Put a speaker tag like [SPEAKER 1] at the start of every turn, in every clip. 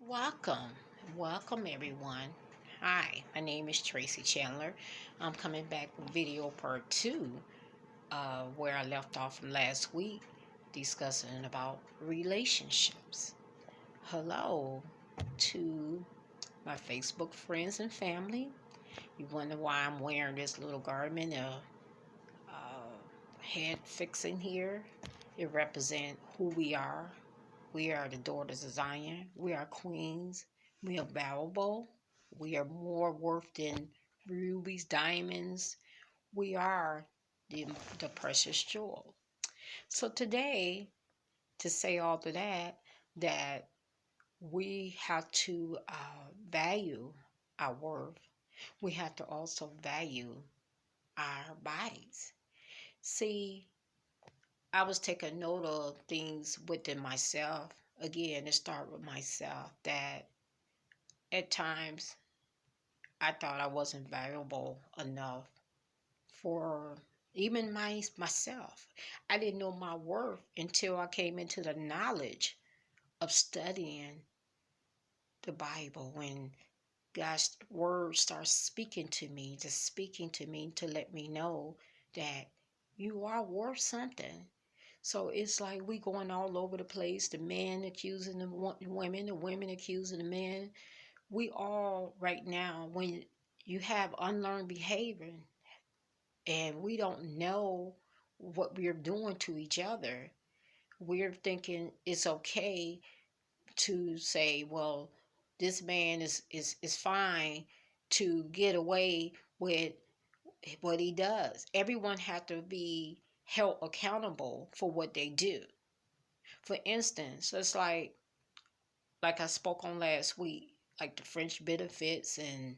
[SPEAKER 1] Welcome, welcome everyone. Hi, my name is Tracy Chandler. I'm coming back with video part two, where I left off from last week, discussing about relationships. Hello to my Facebook friends and family. You wonder why I'm wearing this little garment, uh, head fixing here. It represents who we are. We are the daughters of Zion. We are queens. We are valuable. We are more worth than rubies, diamonds. We are the precious jewel. So today, to say all of that, that we have to value our worth. We have to also value our bodies. See, I was taking note of things within myself. Again, to start with myself, that at times I thought I wasn't valuable enough for even myself. I didn't know my worth until I came into the knowledge of studying the Bible, when God's word starts speaking to me, just speaking to me to let me know that you are worth something. So it's like we going all over the place. The men accusing the women, the women accusing the men. We all right now, when you have unlearned behavior and we don't know what we're doing to each other, we're thinking it's okay to say, well, this man is fine to get away with what he does. Everyone has to be held accountable for what they do. For instance, it's like I spoke on last week, like the French benefits and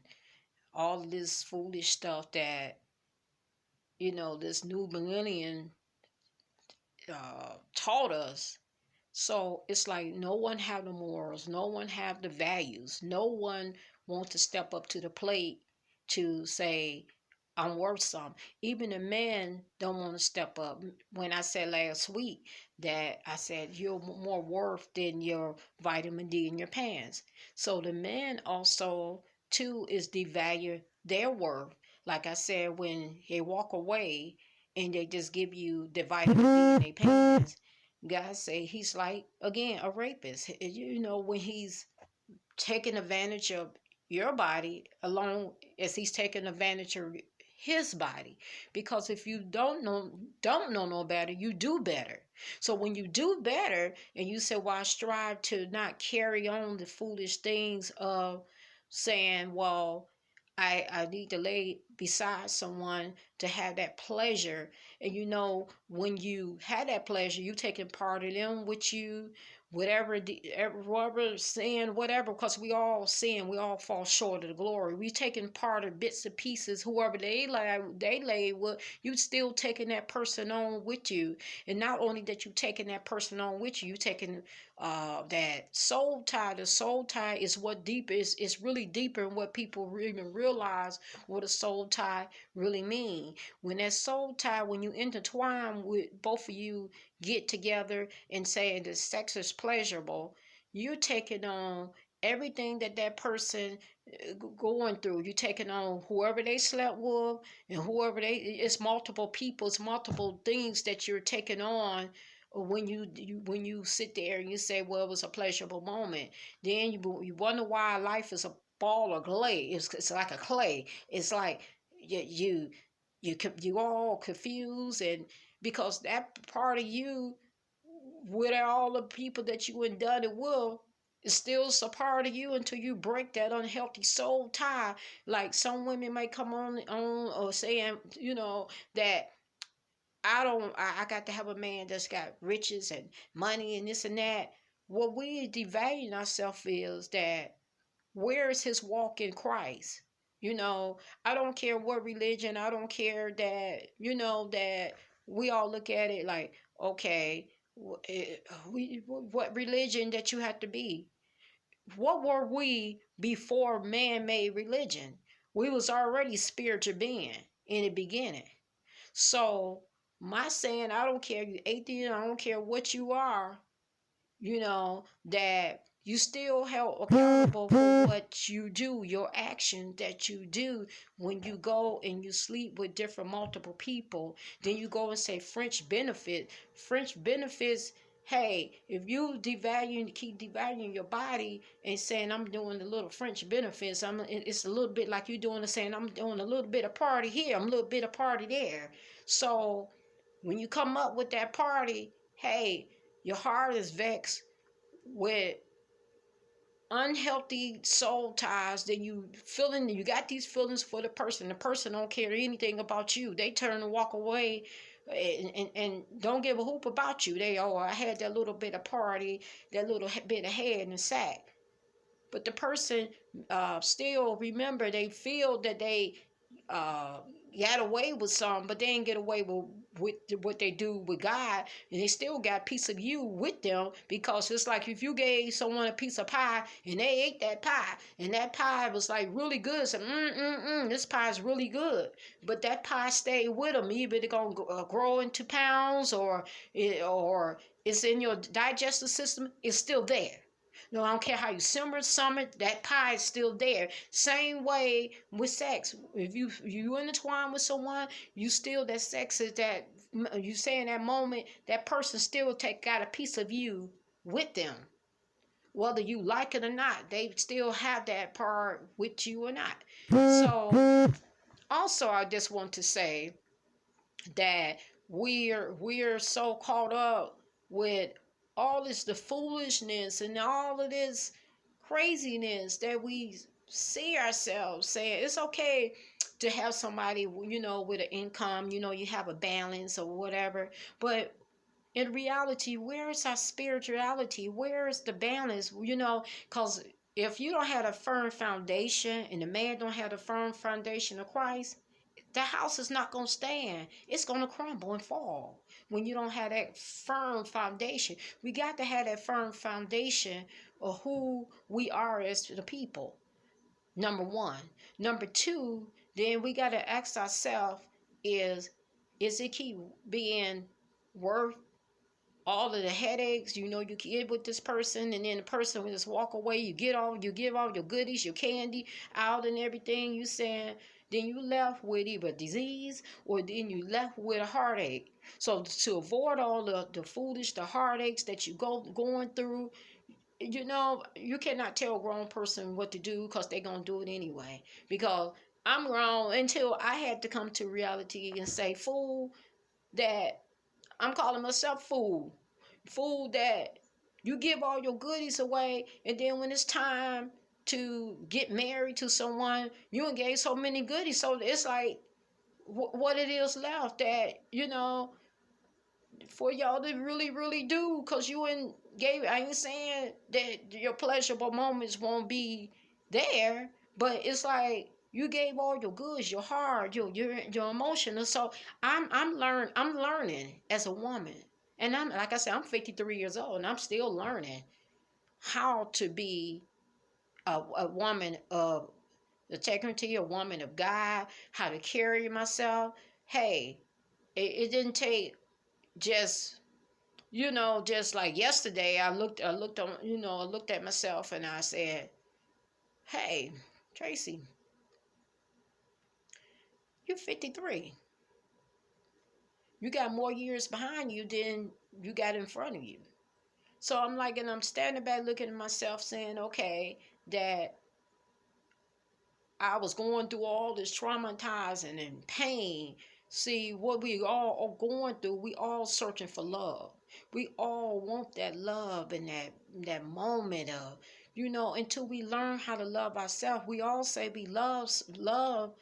[SPEAKER 1] all this foolish stuff that this new millennium taught us. So it's like no one have the morals, no one have the values, no one wants to step up to the plate to say I'm worth some. Even the men don't want to step up. When I said last week that I said you're more worth than your vitamin D in your pants. So the men also too is devalue their worth. Like I said, when they walk away and they just give you the vitamin D in their pants, God say he's like, again, a rapist. When he's taking advantage of your body along as he's taking advantage of his body. Because if you don't know no better, you do better. So when you do better and you say, well, I strive to not carry on the foolish things of saying, well, I need to lay beside someone to have that pleasure. And when you had that pleasure, you taking part of them with you, whatever sin, whatever, because we all sin, we all fall short of the glory. We taking part of bits and pieces, whoever they lay with, you still taking that person on with you. And not only that you taking that person on with you taking that soul tie. The soul tie is what deep is really deeper than what people even realize what a soul tie really mean. When that soul tie, when you intertwine with both of you, get together and say the sex is pleasurable, you're taking on everything that person going through. You taking on whoever they slept with, and it's multiple people, it's multiple things that you're taking on. When you sit there and you say, well, it was a pleasurable moment, then you wonder why life is a ball of clay. It's like a clay. It's like you all confused, and because that part of you, with all the people that you and done it with, is still a part of you until you break that unhealthy soul tie. Like some women might come on or saying, that I got to have a man that's got riches and money and this and that. What we devaluing ourselves is that, where is his walk in Christ? I don't care what religion, I don't care that we all look at it like, okay, what religion that you have to be? What were we before man made religion? We was already spiritual being in the beginning. So my saying, I don't care, you atheist, I don't care what you are, that You still held accountable for what you do, your action that you do when you go and you sleep with different multiple people. Then you go and say French benefit. French benefits, hey, if you keep devaluing your body and saying I'm doing a little French benefits, it's a little bit like you doing the saying I'm doing a little bit of party here, I'm a little bit of party there. So when you come up with that party, hey, your heart is vexed with unhealthy soul ties, then you got these feelings for the person don't care anything about you. They turn and walk away and don't give a hoop about you. I had that little bit of party, that little bit of head and sack. But the person still remember, they feel that they uh, got away with some, but they didn't get away with what they do with God, and they still got a piece of you with them, because it's like if you gave someone a piece of pie and they ate that pie, and that pie was like really good, so this pie is really good, but that pie stayed with them. Either they're gonna grow into pounds, or it's in your digestive system. It's still there. No, I don't care how you summer, that pie is still there. Same way with sex. If you intertwine with someone, you still, that sex is that, you say in that moment, that person still got a piece of you with them. Whether you like it or not, they still have that part with you or not. So also I just want to say that we're so caught up with all this, the foolishness and all of this craziness, that we see ourselves saying it's okay to have somebody, with an income, you have a balance or whatever. But in reality, where is our spirituality? Where is the balance? Because if you don't have a firm foundation and the man don't have a firm foundation of Christ, the house is not going to stand. It's going to crumble and fall when you don't have that firm foundation. We got to have that firm foundation of who we are as the people. Number one. Number two, then we got to ask ourselves, is it keep being worth all of the headaches, you get with this person, and then the person will just walk away. You give all your goodies, your candy out and everything. You saying, then you left with either disease, or then you left with a heartache. So to avoid all the foolish, the heartaches that you going through, you cannot tell a grown person what to do, because they're gonna do it anyway. Because I'm grown, until I had to come to reality and say, fool, that I'm calling myself fool. Fool that you give all your goodies away, and then when it's time to get married to someone, you ain't gave so many goodies. So it's like, what it is left, that, for y'all to really, really do, because you ain't gave. I ain't saying that your pleasurable moments won't be there, but it's like you gave all your goods, your heart, your emotional. So I'm learning as a woman, and I'm, like I said, I'm 53 years old, and I'm still learning how to be a woman of integrity, a woman of God, how to carry myself. Hey, it didn't take just, just like yesterday. I looked at myself and I said, hey, Tracy, you're 53. You got more years behind you than you got in front of you. So I'm like, and I'm standing back looking at myself saying, okay, that I was going through all this traumatizing and pain. See, what we all are going through, we all searching for love. We all want that love and that moment of, until we learn how to love ourselves. We all say we love,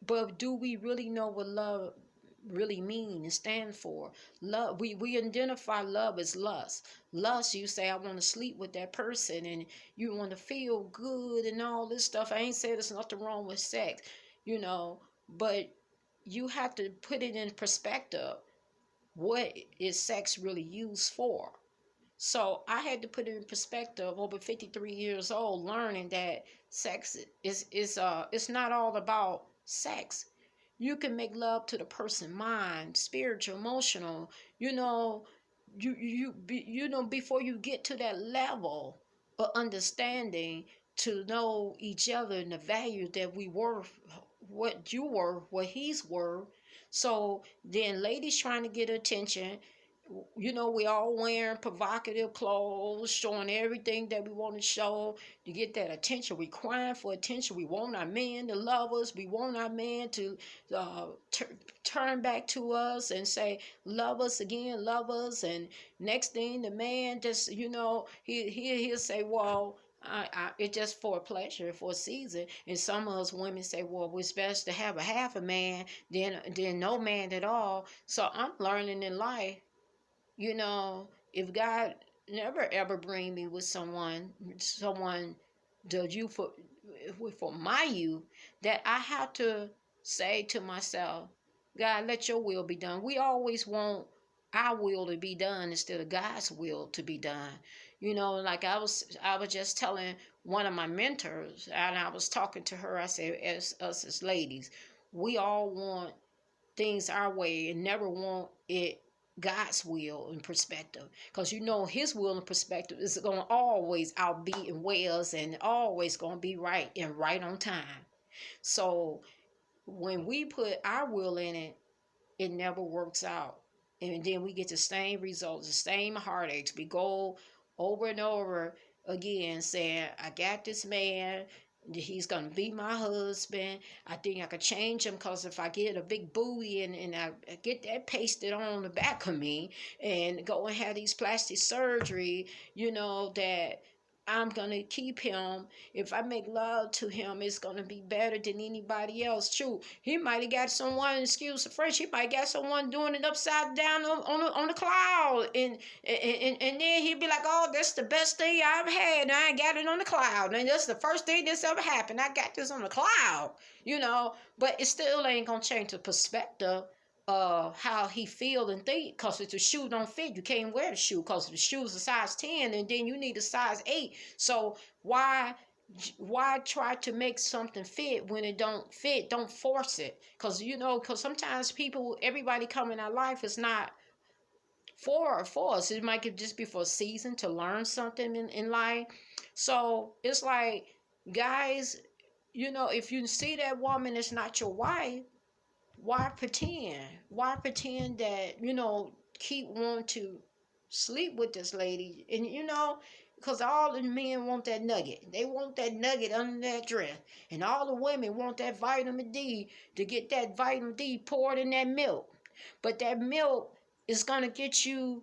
[SPEAKER 1] but do we really know what love really mean and stand for? Love, we identify love as lust. Lust, you say, I want to sleep with that person, and you want to feel good and all this stuff. I ain't saying there's nothing wrong with sex, but you have to put it in perspective. What is sex really used for? So I had to put it in perspective over 53 years old, learning that sex is it's not all about sex. You can make love to the person mind, spiritual, emotional, before you get to that level but understanding to know each other and the value that we were, what you were, what he's worth. So then ladies trying to get attention, we all wearing provocative clothes, showing everything that we want to show to get that attention. We crying for attention. We want our man to love us. We want our man to uh, turn back to us and say, love us again, love us. And next thing, the man just, he'll say, well, it's just for a pleasure, for a season. And some of us women say, well, it's best to have a half a man than no man at all. So I'm learning in life, if God never ever bring me with someone the you for my you, that I have to say to myself, God, let your will be done. We always want our will to be done instead of God's will to be done. Like I was just telling one of my mentors, and I was talking to her. I said, as us as ladies, we all want things our way and never want it God's will and perspective, because his will and perspective is going to always outbeat and weigh us, and always going to be right and right on time. So when we put our will in it, it never works out, and then we get the same results, the same heartaches. We go over and over again saying, I got this man, he's gonna be my husband. I think I could change him, because if I get a big booty and I get that pasted on the back of me and go and have these plastic surgery, that I'm gonna keep him. If I make love to him, it's gonna be better than anybody else. True, he might have got someone, excuse the French, he might got someone doing it upside down on the cloud, and then he'd be like, oh, that's the best thing I've had, and I got it on the cloud, and that's the first thing that's ever happened. I got this on the cloud, but it still ain't gonna change the perspective how he feel and think, because if the shoe don't fit, you can't wear the shoe, because the shoe's a size 10 and then you need a size 8. So why try to make something fit when it don't fit? Don't force it, because sometimes everybody come in our life is not for us. It might just be for a season to learn something in life. So it's like, guys, if you see that woman is not your wife, why pretend? Why pretend that, keep wanting to sleep with this lady? And, because all the men want that nugget. They want that nugget under that dress. And all the women want that vitamin D, to get that vitamin D poured in that milk. But that milk is going to get you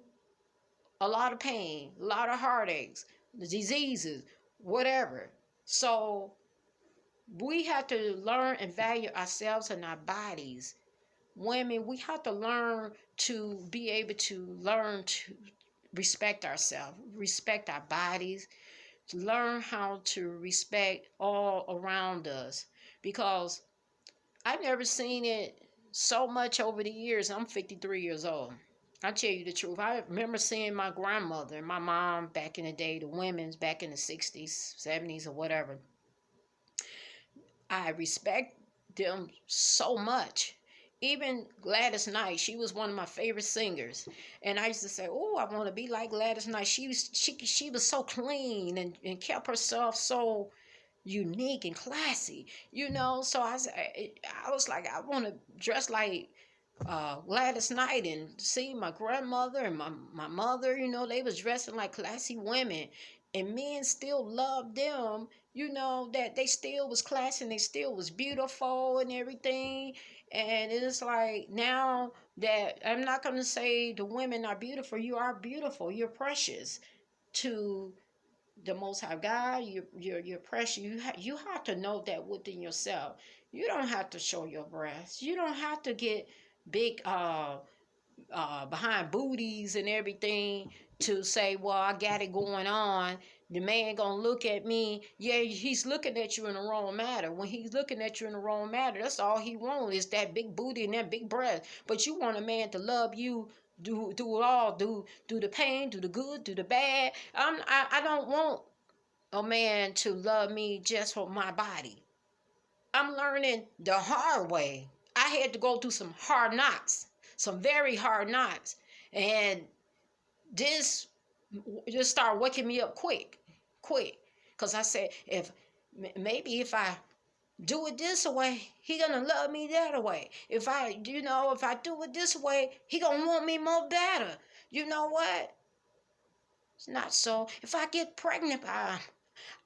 [SPEAKER 1] a lot of pain, a lot of heartaches, diseases, whatever. So we have to learn and value ourselves and our bodies. Women, we have to learn to be able to learn to respect ourselves, respect our bodies, to learn how to respect all around us. Because I've never seen it so much over the years. I'm 53 years old. I tell you the truth. I remember seeing my grandmother and my mom back in the day, the women's back in the 60s, 70s, or whatever. I respect them so much. Even Gladys Knight, she was one of my favorite singers, and I used to say, "Oh, I want to be like Gladys Knight." She was so clean and kept herself so unique and classy, So I was like, I want to dress like Gladys Knight, and see my grandmother and my mother, they was dressing like classy women, and men still loved them, that they still was classy and they still was beautiful and everything. And it's like, now that I'm not going to say the women are beautiful, you are beautiful, you're precious to the Most High God. You're precious. You have to know that within yourself. You don't have to show your breasts. You don't have to get big behind booties and everything to say, well, I got it going on. The man gonna look at me. Yeah, he's looking at you in the wrong matter. When he's looking at you in the wrong matter, that's all he wants is that big booty and that big breast. But you want a man to love you, do it all, do the pain, do the good, do the bad. I don't want a man to love me just for my body. I'm learning the hard way. I had to go through some hard knocks, some very hard knocks, and this just started waking me up quick. quick. Because I said, maybe if I do it this way, he gonna love me that way. If I do it this way, he gonna want me more better. You know what? It's not so. If I get pregnant by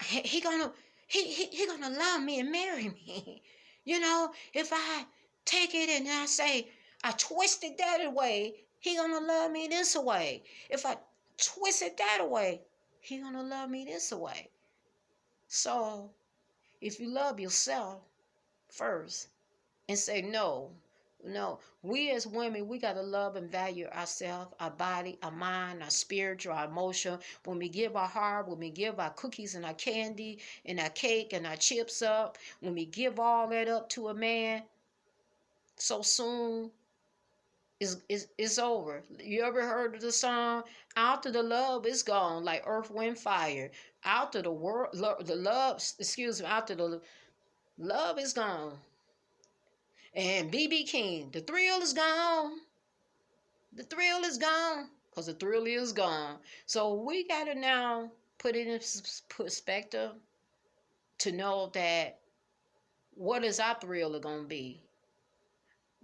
[SPEAKER 1] him, he gonna he gonna love me and marry me. If I take it and I say I twist it that way, he gonna love me this way. If I twist it that way, he gonna love me this way. So if you love yourself first and say no, we as women, we got to love and value ourselves, our body, our mind, our spiritual, our emotion. When we give our heart, when we give our cookies and our candy and our cake and our chips up, when we give all that up to a man, so soon it's over. You ever heard of the song, after the love is gone, like Earth, Wind, Fire? After the world, the love, excuse me, after the love is gone. And BB King, the thrill is gone. The thrill is gone. Because the thrill is gone. So we got to now put it in perspective to know that what is our thrill going to be?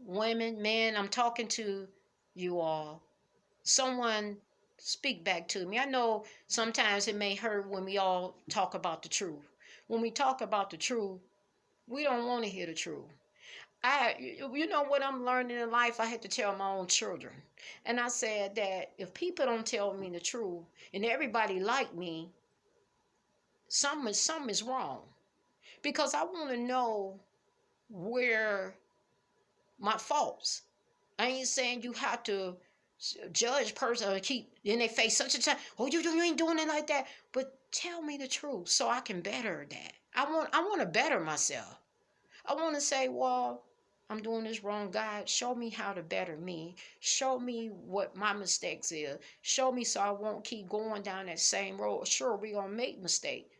[SPEAKER 1] Women, men, I'm talking to you all. Someone speak back to me. I know sometimes it may hurt when we all talk about the truth. When we talk about the truth, we don't want to hear the truth. You know what I'm learning in life? I had to tell my own children. And I said that if people don't tell me the truth and everybody like me, something is wrong. Because I want to know where my faults. I ain't saying you have to judge person or keep in their face such a time. Oh, you ain't doing it like that. But tell me the truth so I can better that. I want to better myself. I want to say, well, I'm doing this wrong. God, show me how to better me. Show me what my mistakes is. Show me so I won't keep going down that same road. Sure, we're going to make mistakes.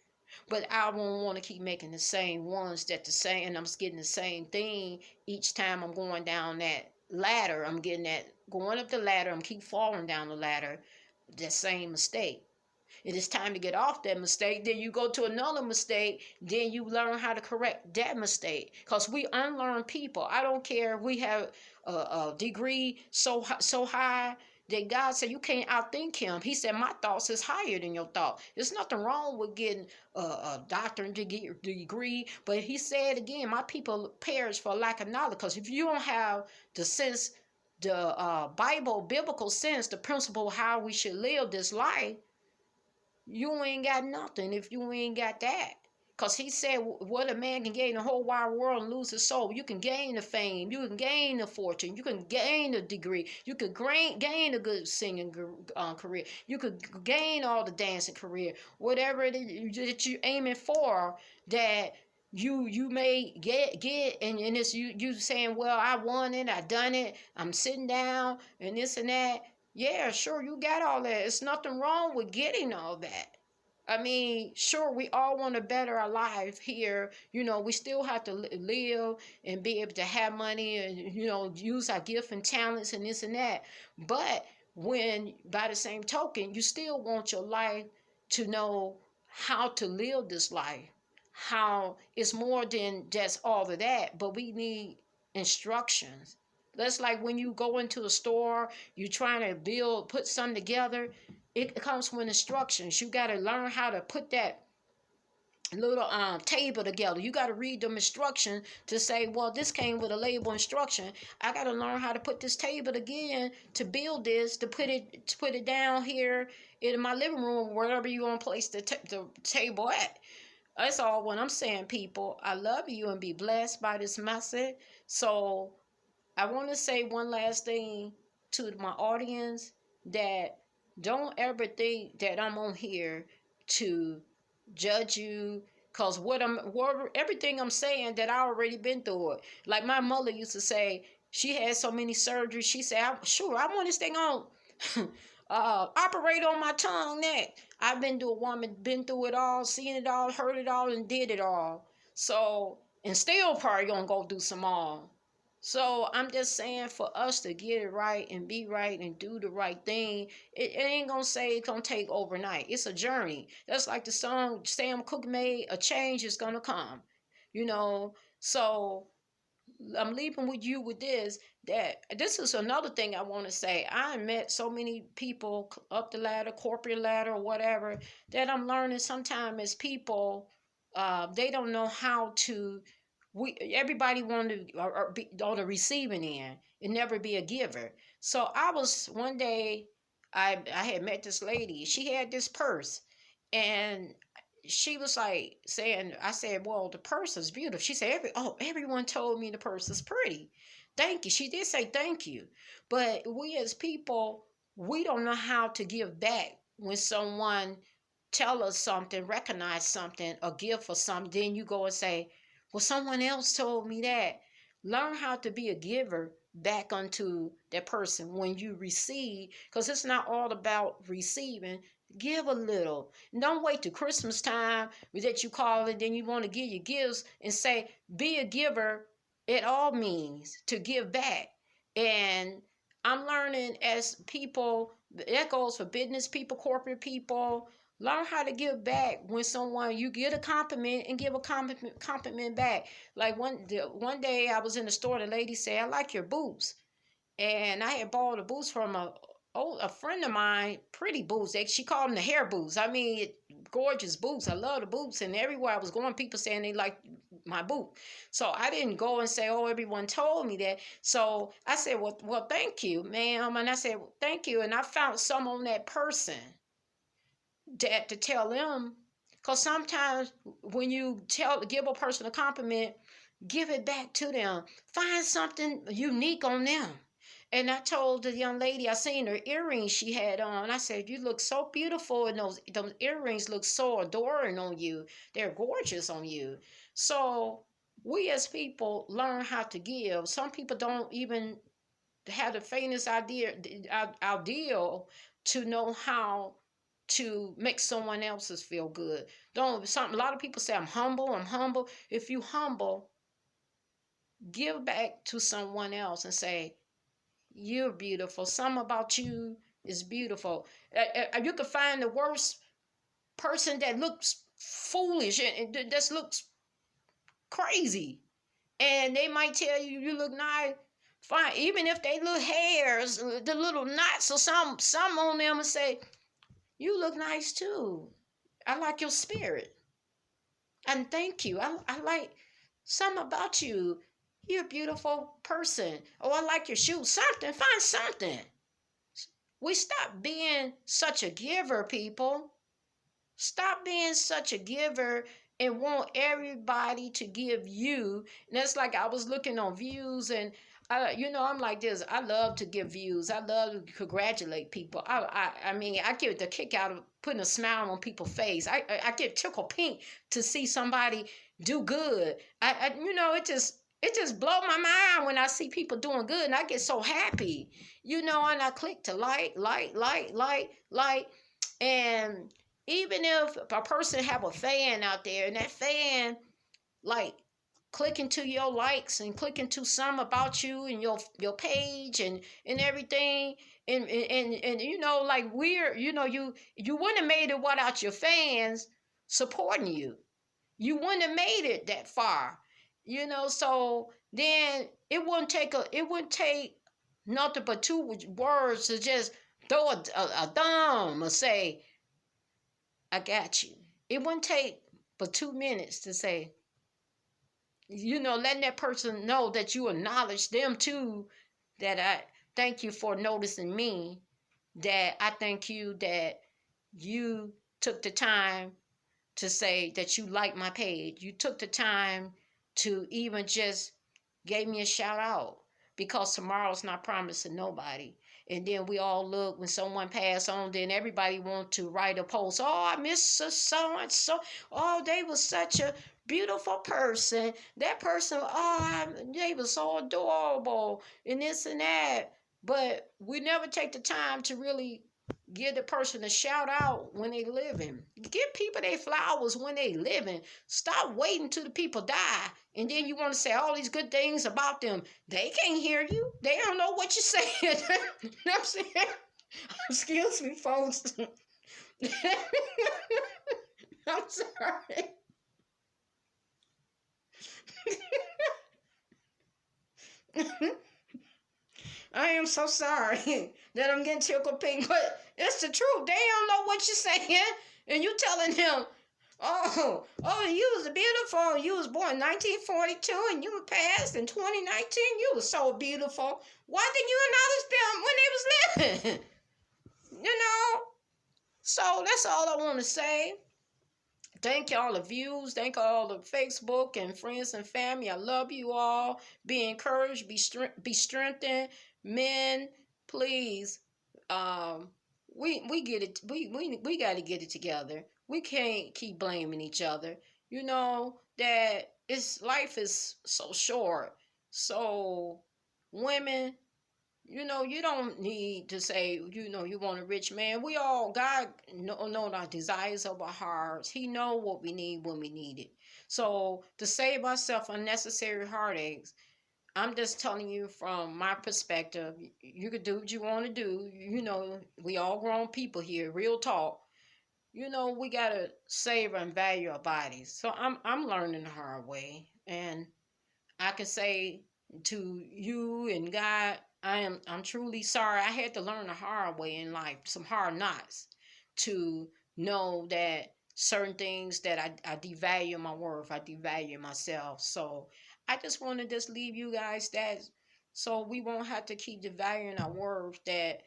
[SPEAKER 1] But I won't want to keep making the same ones and I'm getting the same thing each time I'm going down that ladder. I'm getting that, going up the ladder. I'm keep falling down the ladder. That same mistake. It is time to get off that mistake. Then you go to another mistake. Then you learn how to correct that mistake. Because we unlearn people. I don't care if we have a degree so high that God said you can't outthink him. He said my thoughts is higher than your thought. There's nothing wrong with getting a doctorate degree. But he said again, my people perish for lack of knowledge. Because if you don't have the sense, the biblical sense, the principle of how we should live this life, you ain't got nothing if you ain't got that. Because he said, what a man can gain the whole wide world and lose his soul. You can gain the fame. You can gain the fortune. You can gain a degree. You could gain a good singing career. You could gain all the dancing career. Whatever it is that you're aiming for, that you may get and it's you saying, well, I won it, I done it, I'm sitting down and this and that. Yeah, sure, you got all that. It's nothing wrong with getting all that. I mean, sure, we all want to better our life here. We still have to live and be able to have money and, use our gift and talents and this and that. But when, by the same token, you still want your life to know how to live this life, how it's more than just all of that, but we need instructions. That's like when you go into a store, you're trying to put something together. It comes with instructions. You got to learn how to put that little table together. You got to read them instructions to say, well, this came with a label instruction. I got to learn how to put this table again to build this, to put it down here in my living room, wherever you want to place the table at. That's all what I'm saying, people. I love you and be blessed by this message. So I want to say one last thing to my audience, that don't ever think that I'm on here to judge you, because everything I'm saying that I already been through it. Like my mother used to say, she had so many surgeries. She said, I want this thing on operate on my tongue neck. I've been through it all, seen it all, heard it all, and did it all. So, and still probably gonna go do some more. So I'm just saying, for us to get it right and be right and do the right thing, it ain't gonna say it's gonna take overnight. It's a journey. That's like the song Sam Cooke made, a change is gonna come. You know, so I'm leaving with you with this, that this is another thing I want to say. I met so many people up the ladder, corporate ladder, or whatever, that I'm learning sometimes as people, they don't know how to. We everybody wanted to or be on the receiving end and never be a giver. So I was one day, I had met this lady. She had this purse, and she was like saying, I said, well, the purse is beautiful. She said, everyone told me the purse is pretty. Thank you. She did say thank you. But we as people, we don't know how to give back when someone tell us something, recognize something, or give for something. Then you go and say, well, someone else told me that. Learn how to be a giver back unto that person when you receive, because it's not all about receiving. Give a little. Don't wait till Christmas time that you call it, then you want to give your gifts and say, be a giver. It all means to give back. And I'm learning as people, that goes for business people, corporate people. Learn how to give back when someone you get a compliment and give a compliment back. Like one day I was in the store, the lady said, I like your boots. And I had bought the boots from a friend of mine, pretty boots. She called them the hair boots. I mean, gorgeous boots. I love the boots, and everywhere I was going, people saying they like my boot. So I didn't go and say, "Oh, everyone told me that." So I said, "Well, thank you, ma'am." And I said, well, "Thank you." And I found some on that person that to tell them, because sometimes when you give a person a compliment, give it back to them. Find something unique on them. And I told the young lady, I seen her earrings she had on. I said, you look so beautiful, and those earrings look so adoring on you. They're gorgeous on you. So we as people learn how to give. Some people don't even have the faintest ideal to know how to make someone else's feel good. Don't something A lot of people say, I'm humble, I'm humble. If you humble, give back to someone else and say, you're beautiful. Something about you is beautiful. You can find the worst person that looks foolish and just looks crazy. And they might tell you you look nice. Fine. Even if they little hairs, the little knots or some on them, and say, you look nice too. I like your spirit. And thank you. I like something about you. You're a beautiful person. Oh, I like your shoes. Something. Find something. We stop being such a giver, people. Stop being such a giver and want everybody to give you. And that's like I was looking on views, and I'm like this. I love to give views. I love to congratulate people. I mean, I get the kick out of putting a smile on people's face. I get tickle pink to see somebody do good. It just blow my mind when I see people doing good, and I get so happy. And I click to like, and even if a person have a fan out there, and that fan like clicking to your likes and clicking to some about you and your page and everything, and like you wouldn't have made it without your fans supporting you. You wouldn't have made it that far. So then it wouldn't take nothing but two words to just throw a thumb or say, I got you. It wouldn't take but 2 minutes to say, letting that person know that you acknowledge them too, that I thank you for noticing me, that I thank you that you took the time to say that you like my page. You took the time to even just gave me a shout out, because tomorrow's not promised to nobody. And then we all look when someone pass on, then everybody want to write a post. Oh, I miss so and so. Oh, they was such a beautiful person. That person, they was so adorable and this and that. But we never take the time to really Give the person a shout out when they living. Give people their flowers when they living. Stop waiting till the people die, and then you want to say all these good things about them. They can't hear you. They don't know what you're saying. You know what I'm saying? Excuse me, folks. I'm sorry. I am so sorry that I'm getting tickled pink, but it's the truth. They don't know what you're saying, and you telling them, oh, you was beautiful. You was born in 1942, and you passed in 2019. You was so beautiful. Why didn't you acknowledge them when they was living? You know. So that's all I want to say. Thank y'all the views. Thank all the Facebook and friends and family. I love you all. Be encouraged. Be strengthened. Men, please. Um, we get it. We got to get it together. We can't keep blaming each other. You know that it's life is so short. So women, you don't need to say, you want a rich man. We all, God know our desires of our hearts. He know what we need when we need it. So to save ourselves unnecessary heartaches, I'm just telling you from my perspective, you could do what you want to do. We all grown people here, real talk. We gotta save and value our bodies. So I'm learning the hard way. And I can say to you and God, I'm truly sorry. I had to learn the hard way in life, some hard knocks, to know that certain things that I devalue my worth, I devalue myself. So I just want to just leave you guys that, so we won't have to keep devaluing our worth, that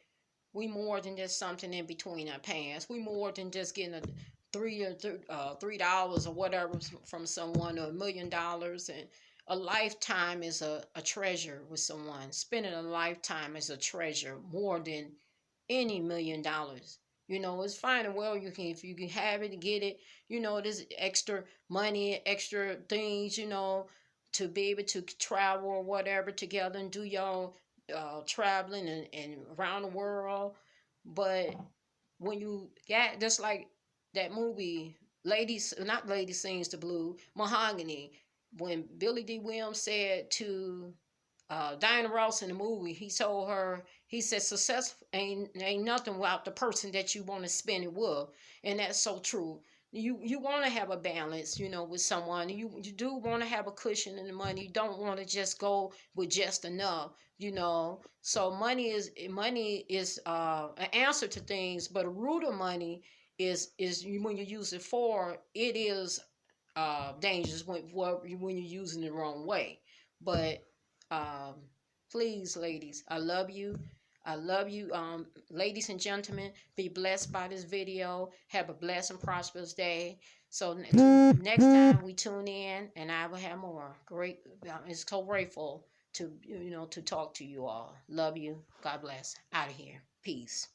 [SPEAKER 1] we more than just something in between our pants. We more than just getting a $3 or whatever from someone, or $1 million. And a lifetime is a treasure with someone. Spending a lifetime is a treasure more than any $1 million. It's fine and well, if you can have it and get it, there's extra money, extra things, to be able to travel or whatever together and do y'all traveling and around the world. But when you got, just like that movie, Ladies, not Lady Sings the Blue, Mahogany, when Billy D. Williams said to Diana Ross in the movie, he told her, he said, success ain't nothing without the person that you want to spend it with. And that's so true. You want to have a balance, with someone. You do want to have a cushion in the money. You don't want to just go with just enough. So money is an answer to things, but a root of money is when you use it for, it is dangerous when you're using it the wrong way. But um, please, ladies, I love you. I love you. Ladies and gentlemen, be blessed by this video. Have a blessed and prosperous day. So next time we tune in, and I will have more great. It's so grateful to to talk to you all. Love you. God bless. Out of here. Peace.